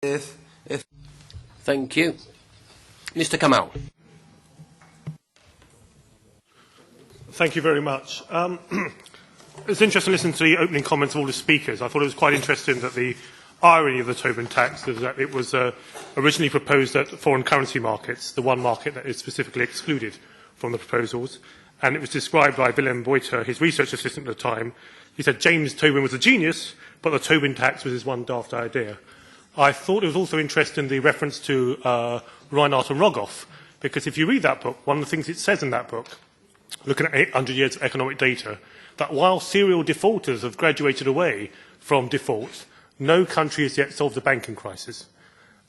If Thank you. Mr. Kamall. Thank you very much. It's interesting listening to the opening comments of all the speakers. I thought it was quite interesting that the irony of the Tobin tax is that it was originally proposed at foreign currency markets, the one market that is specifically excluded from the proposals. And it was described by Willem Boyter, his research assistant at the time. He said James Tobin was a genius, but the Tobin tax was his one daft idea. I thought it was also interesting the reference to Reinhardt and Rogoff, because if you read that book, one of the things it says in that book, looking at 800 years of economic data, that while serial defaulters have graduated away from default, no country has yet solved the banking crisis.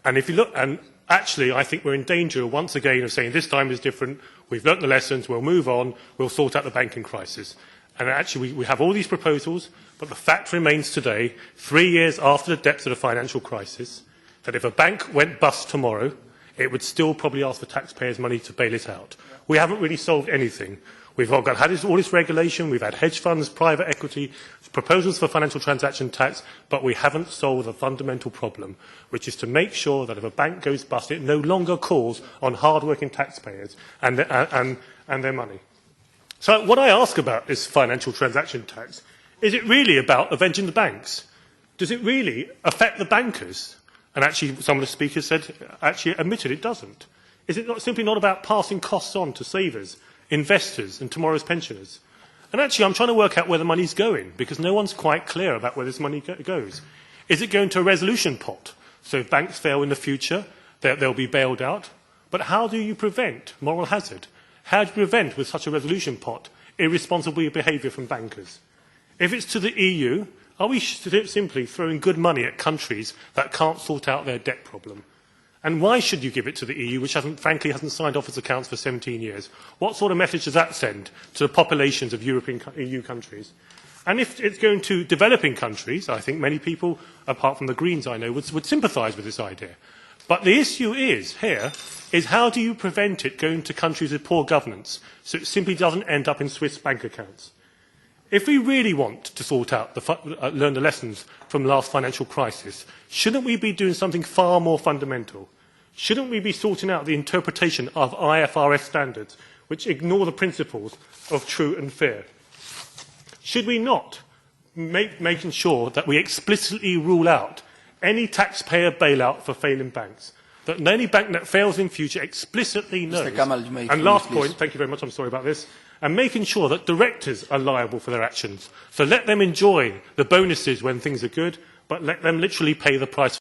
And if you look, and actually I think we're in danger once again of saying this time is different, we've learnt the lessons, we'll move on, we'll sort out the banking crisis. And actually we have all these proposals, but the fact remains today, 3 years after the depths of the financial crisis, that if a bank went bust tomorrow, it would still probably ask for taxpayers' money to bail it out. We haven't really solved anything. We've all had all this regulation, we've had hedge funds, private equity, proposals for financial transaction tax, but we haven't solved the fundamental problem, which is to make sure that if a bank goes bust, it no longer calls on hard-working taxpayers and their money. So what I ask about this financial transaction tax, is it really about avenging the banks? Does it really affect the bankers? And actually, some of the speakers said, actually admitted it doesn't. Is it simply not about passing costs on to savers, investors and tomorrow's pensioners? And actually, I'm trying to work out where the money's going, because no one's quite clear about where this money goes. Is it going to a resolution pot? So if banks fail in the future, they'll be bailed out. But how do you prevent moral hazard? How do you prevent, with such a resolution pot, irresponsible behaviour from bankers? If it's to the EU, are we simply throwing good money at countries that can't sort out their debt problem? And why should you give it to the EU, which frankly hasn't signed off its accounts for 17 years? What sort of message does that send to the populations of EU countries? And if it's going to developing countries, I think many people, apart from the Greens I know, would sympathise with this idea. But the issue is, how do you prevent it going to countries with poor governance, so it simply doesn't end up in Swiss bank accounts? If we really want to sort out, learn the lessons from the last financial crisis, shouldn't we be doing something far more fundamental? Shouldn't we be sorting out the interpretation of IFRS standards, which ignore the principles of true and fair? Should we not making sure that we explicitly rule out any taxpayer bailout for failing banks? That any bank that fails in future explicitly knows. Mr. Kamall, you may and last point, thank you very much, I'm sorry about this, and making sure that directors are liable for their actions. So let them enjoy the bonuses when things are good, but let them literally pay the price.